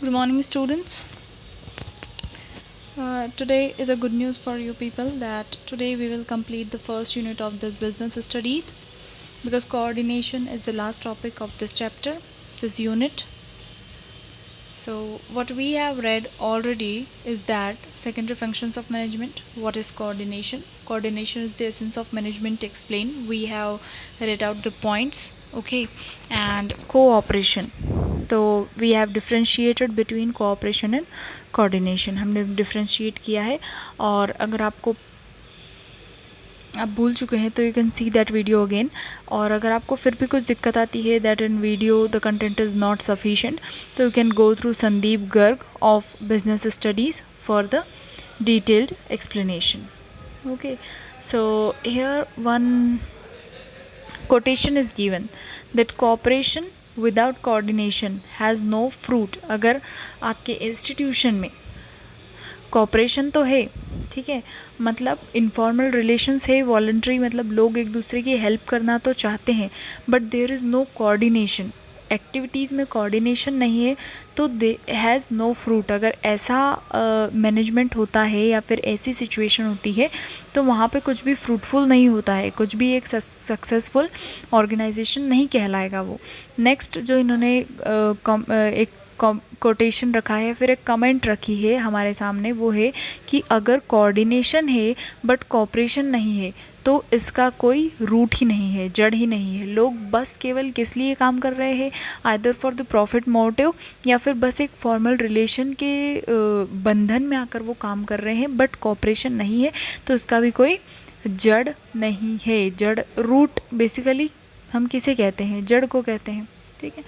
Good morning, students. Today is a good news for you people that today we will complete the first unit of this business studies, because coordination is the last topic of this chapter, this unit. So what we have read already is that secondary functions of management. What is coordination? Coordination is the essence of management explained. We have read out the points, okay, and cooperation. तो we have differentiated between coordination and coordination, हमने differentiate किया है. और अगर आपको आप भूल चुके हैं तो you can see that video again. और अगर आपको फिर भी कुछ दिक्कत आती है that in video the content is not sufficient, तो you can go through Sandeep Garg of business studies for the detailed explanation. Okay, so here one quotation is given that cooperation without coordination has no fruit. अगर आपके institution में corporation तो है, ठीक है, मतलब informal relations है, वॉलंटरी, मतलब लोग एक दूसरे की हेल्प करना तो चाहते हैं, but there is no coordination, activities में कोऑर्डिनेशन नहीं है, तो दे हैज़ नो फ्रूट. अगर ऐसा मैनेजमेंट होता है या फिर ऐसी सिचुएशन होती है तो वहाँ पे कुछ भी फ्रूटफुल नहीं होता है, कुछ भी एक सक्सेसफुल ऑर्गेनाइजेशन नहीं कहलाएगा वो. नेक्स्ट जो इन्होंने एक कोटेशन रखा है, फिर एक कमेंट रखी है हमारे सामने, वो है कि अगर कोऑर्डिनेशन है बट कोऑपरेशन नहीं है तो इसका कोई रूट ही नहीं है, जड़ ही नहीं है. लोग बस केवल किस लिए काम कर रहे हैं, either for the profit motive या फिर बस एक फॉर्मल रिलेशन के बंधन में आकर वो काम कर रहे हैं, बट कोऑपरेशन नहीं है तो इसका भी कोई जड़ नहीं है. जड़, रूट बेसिकली हम किसे कहते हैं, जड़ को कहते हैं, ठीक है.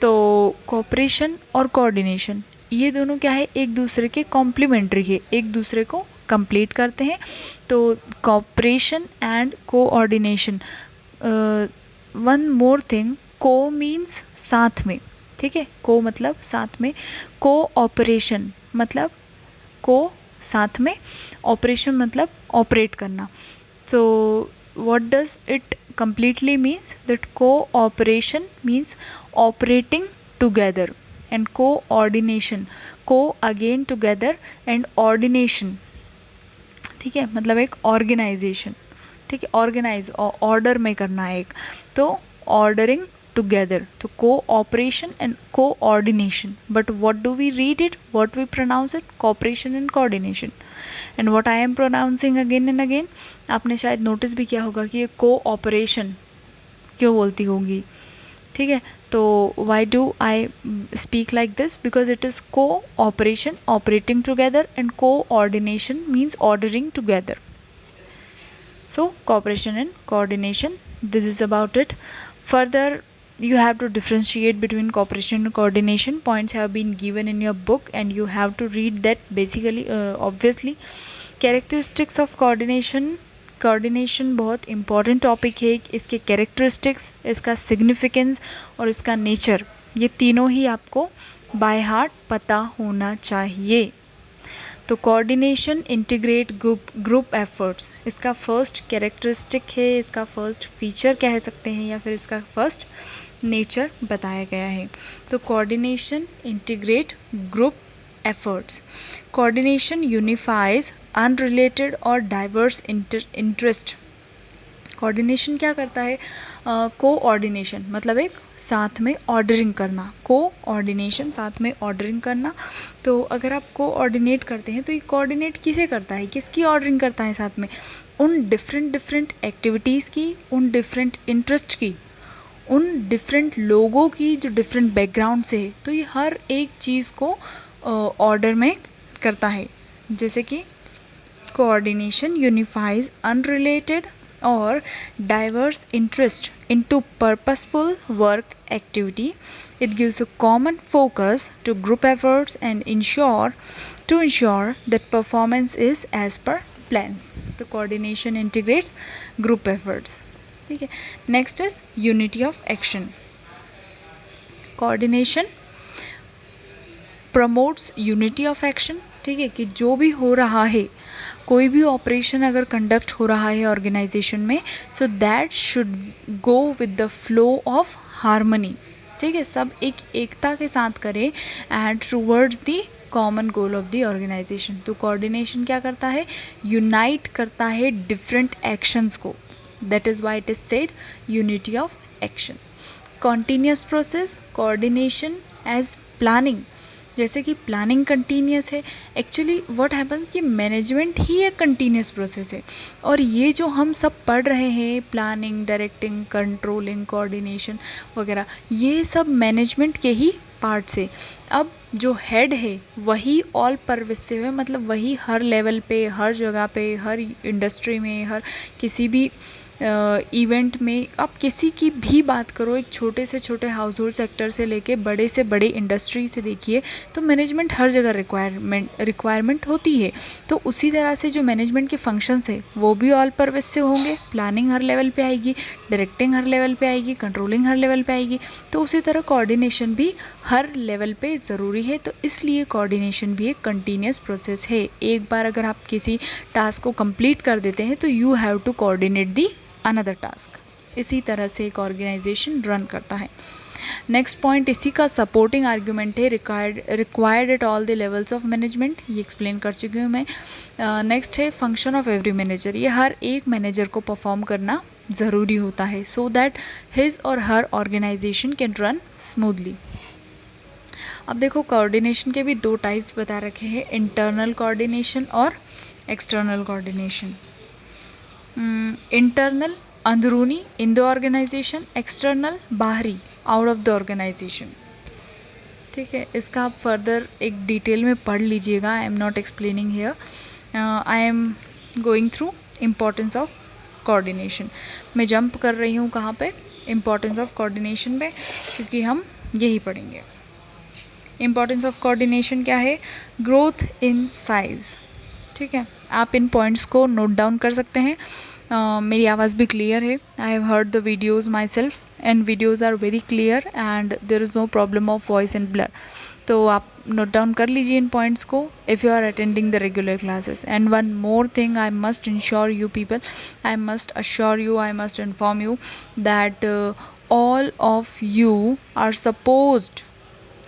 तो कोऑपरेशन और कोऑर्डिनेशन ये दोनों क्या है, एक दूसरे के कॉम्प्लीमेंट्री है, एक दूसरे को कंप्लीट करते हैं. तो cooperation and coordination. One more thing, को मीन्स साथ में, ठीक है, को मतलब साथ में, कोऑपरेशन मतलब को साथ में, ऑपरेशन मतलब ऑपरेट करना. सो what does it completely means? That cooperation means operating together, and coordination, co again together and ordination, ठीक है, मतलब एक ऑर्गेनाइजेशन, ठीक है, ऑर्गेनाइज ऑर्डर में करना है एक, तो ऑर्डरिंग together, तो cooperation and coordination. But what do we read it, what we pronounce it? Cooperation and coordination. And what I am pronouncing again and again, आपने शायद नोटिस भी किया होगा कि ये cooperation क्यों बोलती होगी, ठीक है. तो why do I speak like this? Because it is cooperation, operating together, and coordination means ordering together. So cooperation and coordination, this is about it. Further, you have to differentiate between cooperation and coordination. Points have been given in your book and you have to read that basically, obviously. Characteristics of coordination. Coordination बहुत important topic है. इसके characteristics, इसका significance और इसका nature, ये तीनों ही आपको by heart पता होना चाहिए. तो कोऑर्डिनेशन इंटीग्रेट ग्रुप एफर्ट्स, इसका फर्स्ट कैरेक्टरिस्टिक है, इसका फर्स्ट फीचर कह सकते हैं या फिर इसका फर्स्ट नेचर बताया गया है. तो coordination integrate group efforts. Coordination unifies unrelated और डाइवर्स इंटरेस्ट. कोऑर्डिनेशन क्या करता है, कोऑर्डिनेशन मतलब एक साथ में ऑर्डरिंग करना, कोऑर्डिनेशन साथ में ऑर्डरिंग करना. तो अगर आप कोऑर्डिनेट करते हैं तो ये कोऑर्डिनेट किसे करता है, किसकी ऑर्डरिंग करता है साथ में, उन डिफरेंट एक्टिविटीज़ की, उन डिफरेंट इंटरेस्ट की, उन डिफरेंट लोगों की जो डिफरेंट बैकग्राउंड से है. तो ये हर एक चीज़ को ऑर्डर में करता है. जैसे कि coordination unifies unrelated or diverse interest into purposeful work activity. It gives a common focus to group efforts and ensure that performance is as per plans. The coordination integrates group efforts. ठीक है. Next is unity of action. Coordination promotes unity of action. ठीक है, कि जो भी हो रहा है, कोई भी ऑपरेशन अगर कंडक्ट हो रहा है ऑर्गेनाइजेशन में, so that should go with the flow of harmony. ठीक है, सब एक एकता के साथ करें and towards the common goal of the organisation. तो कोऑर्डिनेशन क्या करता है, यूनाइट करता है डिफरेंट एक्शंस को, that is why it is said unity of action. Continuous process, coordination as planning, जैसे कि प्लानिंग कंटिन्यूस है, एक्चुअली व्हाट हैपन्स कि मैनेजमेंट ही एक कंटिन्यूस प्रोसेस है। और ये जो हम सब पढ़ रहे हैं, प्लानिंग, डायरेक्टिंग, कंट्रोलिंग, कोऑर्डिनेशन वगैरह, ये सब मैनेजमेंट के ही पार्ट्स है। अब जो हेड है वही ऑल परवेसिव है, मतलब वही हर लेवल पे, हर जगह पे, हर इंडस्ट्री में, हर किसी भी इवेंट में आप किसी की भी बात करो, एक छोटे से छोटे हाउस होल्ड सेक्टर से लेके बड़े से बड़े इंडस्ट्री से देखिए, तो मैनेजमेंट हर जगह रिक्वायरमेंट होती है। तो उसी तरह से जो मैनेजमेंट के फंक्शंस है वो भी ऑल परवेसिव होंगे। प्लानिंग हर लेवल पे आएगी, डायरेक्टिंग हर लेवल पे आएगी, कंट्रोलिंग हर लेवल पे आएगी। तो उसी तरह कोऑर्डिनेशन भी हर लेवल पे ज़रूरी है। तो इसलिए कोऑर्डिनेशन भी एक कंटिन्यूस प्रोसेस है। एक बार अगर आप किसी टास्क को कंप्लीट कर देते हैं तो you have to coordinate the another task. इसी तरह से एक ऑर्गेनाइजेशन रन करता है। नेक्स्ट पॉइंट इसी का सपोर्टिंग आर्ग्यूमेंट है, required at all the levels of management, ये एक्सप्लेन कर चुकी हूँ मैं। नेक्स्ट है फंक्शन ऑफ एवरी मैनेजर, ये हर एक मैनेजर को परफॉर्म करना ज़रूरी होता है सो दैट हिज और हर ऑर्गेनाइजेशन कैन रन स्मूथली। अब देखो कोऑर्डिनेशन के भी दो टाइप्स बता रखे हैं, इंटरनल कोऑर्डिनेशन और एक्सटर्नल कोऑर्डिनेशन। इंटरनल अंदरूनी इन द ऑर्गेनाइजेशन, एक्सटर्नल बाहरी आउट ऑफ द ऑर्गेनाइजेशन। ठीक है, इसका आप फर्दर एक डिटेल में पढ़ लीजिएगा, I am not explaining here, I am going through importance of coordination. मैं जंप कर रही हूँ कहाँ पे, इम्पोर्टेंस ऑफ कोऑर्डिनेशन पे, क्योंकि हम यही पढ़ेंगे। इम्पोर्टेंस ऑफ कोऑर्डिनेशन क्या है, ग्रोथ इन साइज। ठीक है, आप इन पॉइंट्स को नोट डाउन कर सकते हैं। मेरी आवाज़ भी क्लियर है, I have heard the videos myself and videos are very clear and there is no problem of voice and blur. तो आप नोट डाउन कर लीजिए इन पॉइंट्स को if you are attending the regular classes. And one more thing I must ensure you people, I must assure you, I must inform you that all of you are supposed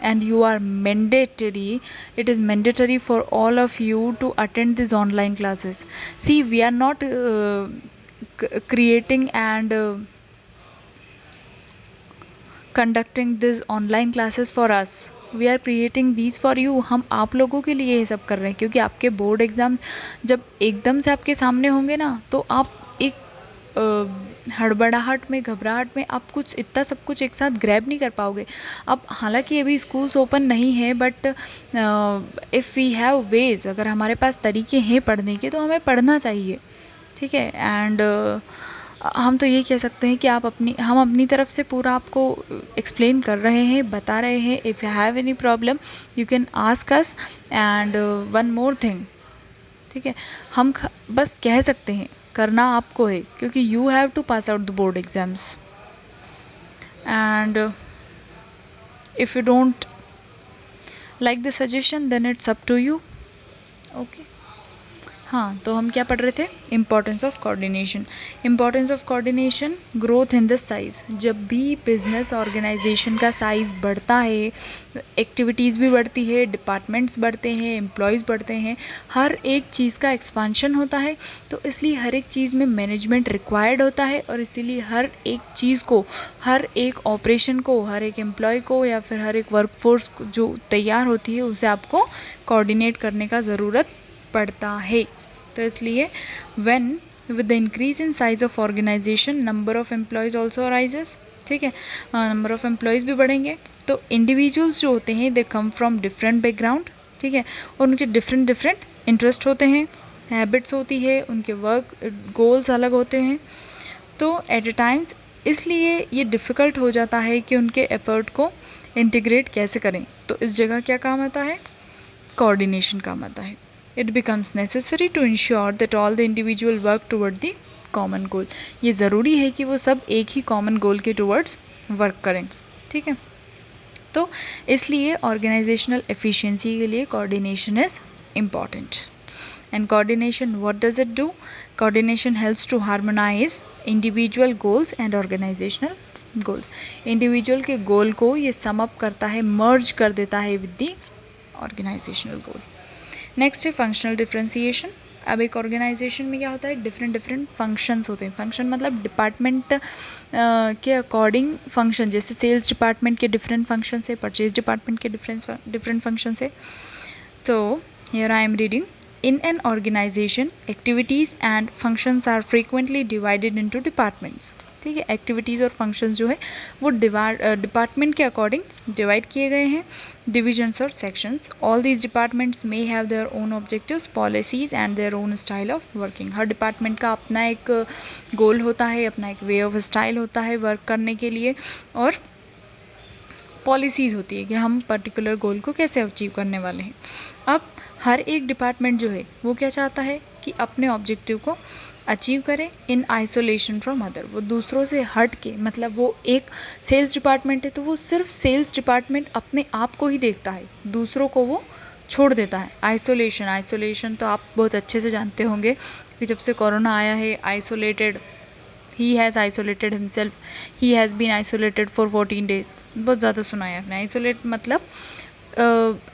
and you are mandatory, it is mandatory for all of you to attend these online classes. See, we are not creating and conducting these online classes for us, we are creating these for you। हम आप लोगों के लिए ये सब कर रहे हैं, क्योंकि आपके बोर्ड एग्ज़ाम्स जब एकदम से आपके सामने होंगे ना, तो आप एक हड़बड़ाहट में, घबराहट में आप कुछ इतना सब कुछ एक साथ ग्रैब नहीं कर पाओगे। अब हालांकि अभी स्कूल्स ओपन नहीं है, but if we have ways, अगर हमारे पास तरीके हैं पढ़ने के, तो हमें पढ़ना चाहिए। ठीक है, एंड हम तो ये कह सकते हैं कि हम अपनी तरफ से पूरा आपको एक्सप्लेन कर रहे हैं, बता रहे हैं। If you have any problem you can ask us. And one more thing, ठीक है, हम बस कह सकते हैं, करना आपको है, क्योंकि you have to pass out the board exams. And if you don't like the suggestion then it's up to you. Okay, हाँ, तो हम क्या पढ़ रहे थे, importance of coordination. Importance of coordination, growth in the size. जब भी business organisation का साइज़ बढ़ता है, एक्टिविटीज़ भी बढ़ती है, डिपार्टमेंट्स बढ़ते हैं, एम्प्लॉयज़ बढ़ते हैं, हर एक चीज़ का एक्सपांशन होता है। तो इसलिए हर एक चीज़ में मैनेजमेंट रिक्वायर्ड होता है, और इसीलिए हर एक चीज़ को, हर एक ऑपरेशन को, हर एक एम्प्लॉय को, या फिर हर एक वर्कफोर्स जो तैयार होती है, उसे आपको कोऑर्डिनेट करने का ज़रूरत पड़ता है। तो इसलिए when with the increase in size of organisation number of employees also arises. ठीक है, नंबर ऑफ एम्प्लॉयज़ भी बढ़ेंगे। तो इंडिविजुअल्स जो होते हैं दे कम फ्रॉम डिफरेंट बैकग्राउंड। ठीक है, और उनके डिफरेंट इंटरेस्ट होते हैं, हैबिट्स होती है, उनके वर्क गोल्स अलग होते हैं। तो एट ए टाइम्स इसलिए ये डिफ़िकल्ट हो जाता है कि उनके एफर्ट को इंटीग्रेट कैसे करें। तो इस जगह क्या काम आता है, कोऑर्डिनेशन काम आता है। It becomes necessary to ensure that all the individual work toward the common goal। ये ज़रूरी है कि वो सब एक ही कॉमन गोल के टुवर्ड्स वर्क करें। ठीक है, तो इसलिए ऑर्गेनाइजेशनल एफिशिएंसी के लिए coordination is important. And coordination what does it do, coordination helps to harmonise individual goals and organisational goals, individual के गोल को ये सम अप करता है, मर्ज कर देता है with the organisational goal. Next है फंक्शनल डिफरेंशिएशन। अब एक ऑर्गेनाइजेशन में क्या होता है, डिफरेंट डिफरेंट फंक्शंस होते हैं। फंक्शन मतलब डिपार्टमेंट के अकॉर्डिंग फंक्शन, जैसे सेल्स डिपार्टमेंट के डिफरेंट फंक्शन है, परचेज डिपार्टमेंट के डिफरेंट फंक्शन है। तो here I am reading, in an organization activities and functions are frequently divided into departments। ठीक है, एक्टिविटीज़ और फंक्शंस जो है वो डिपार्टमेंट के अकॉर्डिंग डिवाइड किए गए हैं, डिविजन्स और sections. All these departments may have their own objectives, policies and their own style of working. Her department का अपना एक गोल होता है, अपना एक वे ऑफ स्टाइल होता है वर्क करने के लिए, और पॉलिसीज़ होती है कि हम पर्टिकुलर गोल को कैसे अचीव करने वाले हैं। अब हर एक डिपार्टमेंट जो है वो क्या चाहता है कि अपने ऑब्जेक्टिव को अचीव करें इन आइसोलेशन फ्रॉम अदर, वो दूसरों से हट के, मतलब वो एक सेल्स डिपार्टमेंट है तो वो सिर्फ सेल्स डिपार्टमेंट अपने आप को ही देखता है, दूसरों को वो छोड़ देता है। आइसोलेशन तो आप बहुत अच्छे से जानते होंगे कि जब से कोरोना आया है, isolated, he has isolated himself, he has been isolated for 14 days। बहुत ज़्यादा सुना है आपने। आइसोलेट मतलब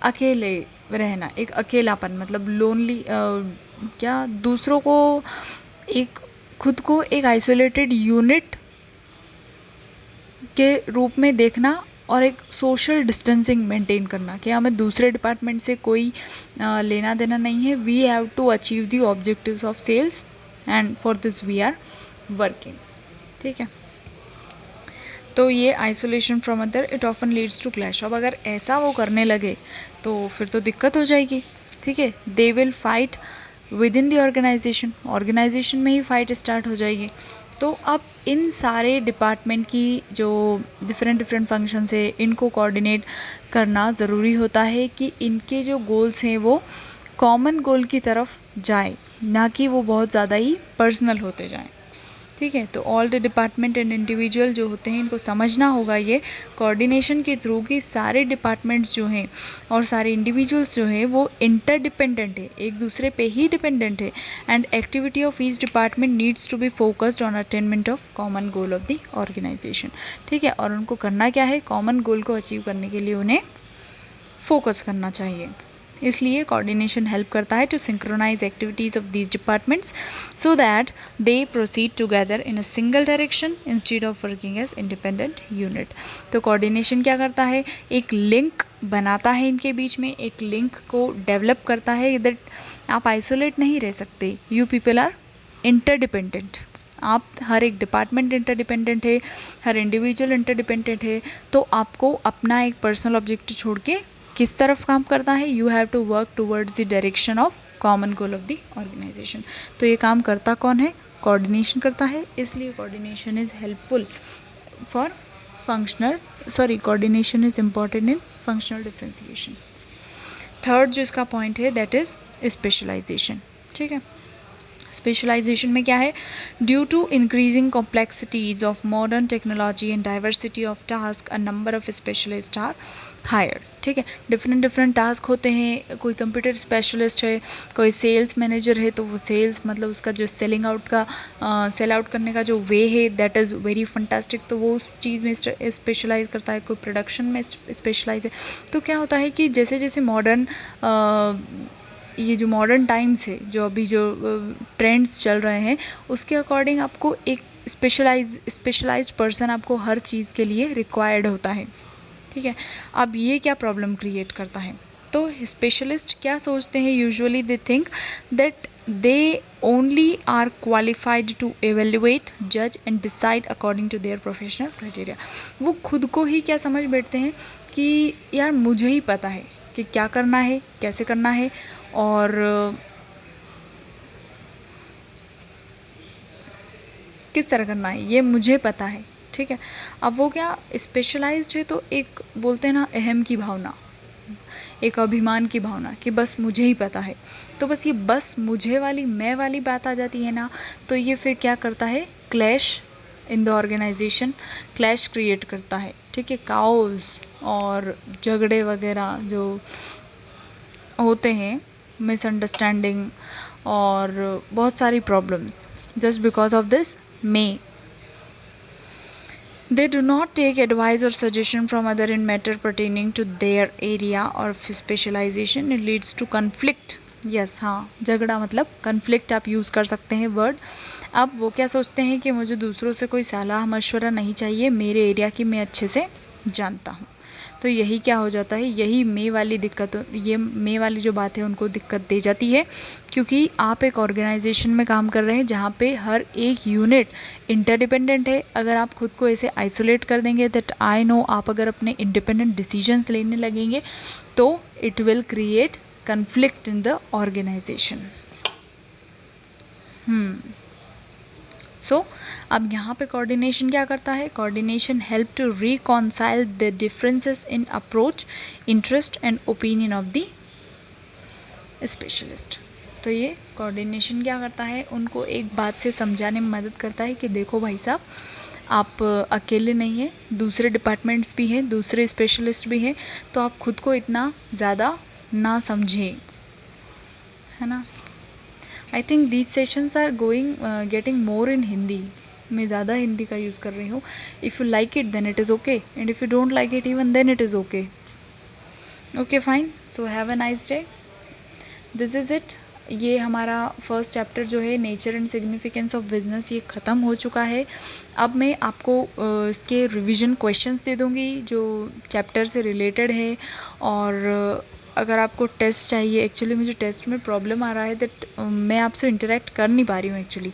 अकेले रहना, एक अकेलापन, मतलब लोनली, क्या दूसरों को एक, खुद को एक आइसोलेटेड यूनिट के रूप में देखना और एक सोशल डिस्टेंसिंग मेंटेन करना कि हमें दूसरे डिपार्टमेंट से कोई लेना देना नहीं है। We have to achieve the objectives of sales and for this we are working. ठीक है, तो ये isolation from other it often leads to clash. अब अगर ऐसा वो करने लगे तो फिर तो दिक्कत हो जाएगी। ठीक है, they will fight within the organisation में ही फाइट स्टार्ट हो जाएगी। तो अब इन सारे डिपार्टमेंट की जो डिफरेंट फंक्शंस है, इनको कोऑर्डिनेट करना ज़रूरी होता है कि इनके जो गोल्स हैं वो कॉमन गोल की तरफ जाए, ना कि वो बहुत ज़्यादा ही पर्सनल होते जाएं। ठीक है, तो all the department and individual जो होते हैं इनको समझना होगा ये कोऑर्डिनेशन के थ्रू कि सारे डिपार्टमेंट्स जो हैं और सारे इंडिविजुअल्स जो हैं वो इंटरडिपेंडेंट है, एक दूसरे पे ही डिपेंडेंट है, and activity of each department needs to be focused on attainment of common goal of the organisation. ठीक है, और उनको करना क्या है, कॉमन गोल को अचीव करने के लिए उन्हें फोकस करना चाहिए। इसलिए कोऑर्डिनेशन हेल्प करता है to synchronise activities of these departments so that they proceed together in a single direction instead of working as independent unit. तो कोऑर्डिनेशन क्या करता है, एक लिंक बनाता है इनके बीच में, एक लिंक को डेवलप करता है दैट आप आइसोलेट नहीं रह सकते, यू पीपल आर इंटरडिपेंडेंट। आप, हर एक डिपार्टमेंट इंटरडिपेंडेंट है, हर इंडिविजुअल इंटरडिपेंडेंट है, तो आपको अपना एक पर्सनल ऑब्जेक्टिव छोड़ के किस तरफ काम करना है, you have to work towards the direction of common goal of the organisation. तो ये काम करता कौन है, कोऑर्डिनेशन करता है। इसलिए coordination is helpful for coordination is important in functional differentiation. Third जो इसका पॉइंट है दैट इज़ स्पेशलाइजेशन। ठीक है, स्पेशलाइजेशन में क्या है, due to increasing complexities of modern technology and diversity of task a number of specialist are hired. ठीक है, डिफरेंट टास्क होते हैं, कोई कंप्यूटर स्पेशलिस्ट है, कोई सेल्स मैनेजर है, तो वो सेल्स मतलब उसका जो सेल आउट करने का जो वे है दैट इज़ वेरी फंटास्टिक, तो वो उस चीज़ में स्पेशलाइज करता है। कोई प्रोडक्शन में स्पेशलाइज है। तो क्या होता है कि जैसे जैसे ये जो मॉडर्न टाइम्स है, जो अभी जो ट्रेंड्स चल रहे हैं, उसके अकॉर्डिंग आपको एक स्पेशलाइज्ड पर्सन आपको हर चीज़ के लिए रिक्वायर्ड होता है। ठीक है, अब ये क्या प्रॉब्लम क्रिएट करता है, तो स्पेशलिस्ट क्या सोचते हैं, usually they think that they only are qualified to evaluate, जज and decide according to their professional criteria. वो खुद को ही क्या समझ बैठते हैं कि यार मुझे ही पता है कि क्या करना है, कैसे करना है, और किस तरह करना है, ये मुझे पता है। ठीक है, अब वो क्या स्पेशलाइज्ड है, तो एक बोलते हैं ना अहम की भावना, एक अभिमान की भावना कि बस मुझे ही पता है। तो बस ये बस मुझे वाली, मैं वाली बात आ जाती है ना, तो ये फिर क्या करता है, clash in the organisation, clash create करता है। ठीक है, काओस और झगड़े वगैरह जो होते हैं, मिसअंडरस्टैंडिंग और बहुत सारी problems just because of this may. They do not take advice or suggestion from other in matter pertaining to their area or specialization. It leads to conflict. Yes, हाँ, झगड़ा मतलब conflict आप यूज़ कर सकते हैं वर्ड. अब वो क्या सोचते हैं कि मुझे दूसरों से कोई सलाह मशवरा नहीं चाहिए, मेरे एरिया की मैं अच्छे से जानता हूँ. तो यही क्या हो जाता है, यही मे वाली दिक्कत, ये मे वाली जो बात है उनको दिक्कत दे जाती है, क्योंकि आप एक ऑर्गेनाइजेशन में काम कर रहे हैं जहाँ पे हर एक यूनिट इंटरडिपेंडेंट है. अगर आप खुद को ऐसे आइसोलेट कर देंगे, दैट आई नो, आप अगर अपने इंडिपेंडेंट डिसीजंस लेने लगेंगे तो it will create conflict in the organisation. So अब यहाँ पे कोऑर्डिनेशन क्या करता है, coordination help to reconcile the differences in approach, interest and opinion of the specialist. तो ये कोऑर्डिनेशन क्या करता है, उनको एक बात से समझाने में मदद करता है कि देखो भाई साहब, आप अकेले नहीं हैं, दूसरे डिपार्टमेंट्स भी हैं, दूसरे स्पेशलिस्ट भी हैं, तो आप खुद को इतना ज़्यादा ना समझें, है ना. I think these sessions are going getting more in Hindi. मैं ज़्यादा हिंदी का यूज़ कर रही हूँ. If you like it then it is okay, and if you don't like it even then it is okay. Okay fine. So have a nice day. This is it. ये हमारा first chapter जो है nature and significance of business, ये ख़त्म हो चुका है. अब मैं आपको इसके रिवीजन क्वेश्चंस दे दूँगी जो चैप्टर से रिलेटेड है. और अगर आपको टेस्ट चाहिए, एक्चुअली मुझे टेस्ट में प्रॉब्लम आ रहा है दैट मैं आपसे इंटरेक्ट कर नहीं पा रही हूँ एक्चुअली.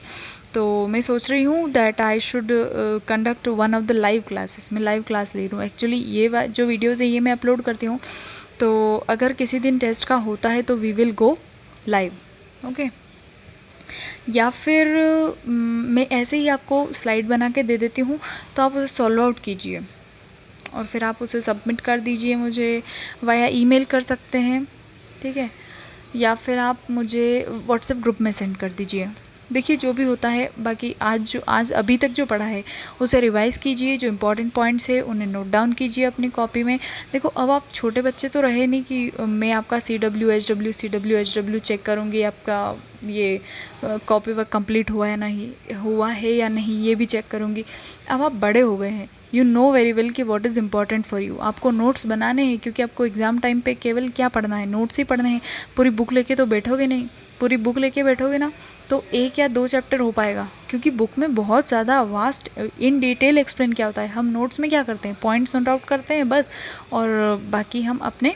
तो मैं सोच रही हूँ that I should conduct one of the live classes. मैं लाइव क्लास ले रही हूँ एक्चुअली. ये जो वीडियोज़ है ये मैं अपलोड करती हूँ, तो अगर किसी दिन टेस्ट का होता है तो we will go live. Okay. या फिर मैं ऐसे ही आपको स्लाइड बना के दे देती हूँ, तो आप उसे सॉल्व आउट कीजिए और फिर आप उसे सबमिट कर दीजिए. मुझे वाया ईमेल कर सकते हैं, ठीक है, या फिर आप मुझे व्हाट्सएप ग्रुप में सेंड कर दीजिए. देखिए जो भी होता है, बाकी आज अभी तक जो पढ़ा है उसे रिवाइज़ कीजिए. जो इम्पोर्टेंट पॉइंट्स है उन्हें नोट डाउन कीजिए अपनी कॉपी में. देखो अब आप छोटे बच्चे तो रहे नहीं कि मैं आपका CW चेक करूँगी, आपका ये कॉपी वर्क कंप्लीट हुआ है या नहीं ये भी चेक करूँगी. अब आप बड़े हो गए हैं, यू नो वेरी वेल कि what is important for you. आपको नोट्स बनाने हैं, क्योंकि आपको एग्ज़ाम टाइम पे केवल क्या पढ़ना है, नोट्स ही पढ़ने हैं. पूरी बुक लेके तो बैठोगे नहीं. पूरी बुक लेके बैठोगे ना तो 1 या 2 चैप्टर हो पाएगा, क्योंकि बुक में बहुत ज़्यादा वास्ट इन डिटेल एक्सप्लेन किया होता है. हम नोट्स में क्या करते हैं, पॉइंट्स नोट आउट करते हैं बस, और बाकी हम अपने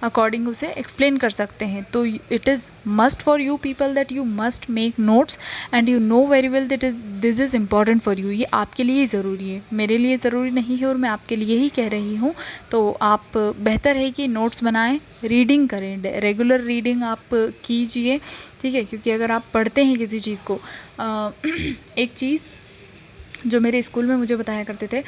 अकॉर्डिंग उसे एक्सप्लेन कर सकते हैं. तो it is must for you people that you must make notes, and you know very well that this is important for you. ये आपके लिए ही ज़रूरी है, मेरे लिए ज़रूरी नहीं है, और मैं आपके लिए ही कह रही हूँ. तो आप बेहतर है कि नोट्स बनाएं, रीडिंग करें, रेगुलर रीडिंग आप कीजिए, ठीक है. क्योंकि अगर आप पढ़ते हैं किसी चीज़ को, एक चीज़ जो मेरे स्कूल में मुझे बताया करते थे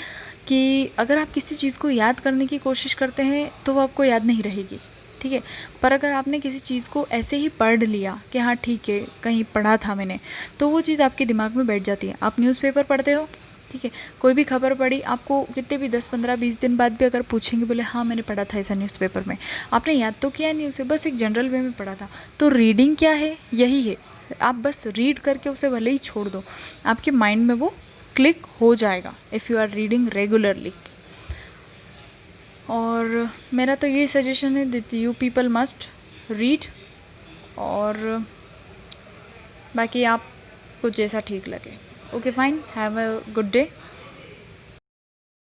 कि अगर आप किसी चीज़ को याद करने की कोशिश करते हैं तो वो आपको याद नहीं रहेगी, ठीक है. पर अगर आपने किसी चीज़ को ऐसे ही पढ़ लिया कि हाँ ठीक है कहीं पढ़ा था मैंने, तो वो चीज़ आपके दिमाग में बैठ जाती है. आप न्यूज़पेपर पढ़ते हो, ठीक है, कोई भी खबर पढ़ी, आपको कितने भी 10, 15, 20 दिन बाद भी अगर पूछेंगे, बोले हाँ मैंने पढ़ा था ऐसा न्यूज़पेपर में, आपने याद तो किया नहीं उसे, बस एक जनरल वे में पढ़ा था. तो रीडिंग क्या है, यही है. आप बस रीड करके उसे भले ही छोड़ दो, आपके माइंड में वो क्लिक हो जाएगा if you are reading regularly. और मेरा तो ये सजेशन है that you people must read, और बाकी आपको जैसा ठीक लगे. Okay fine, have a good day.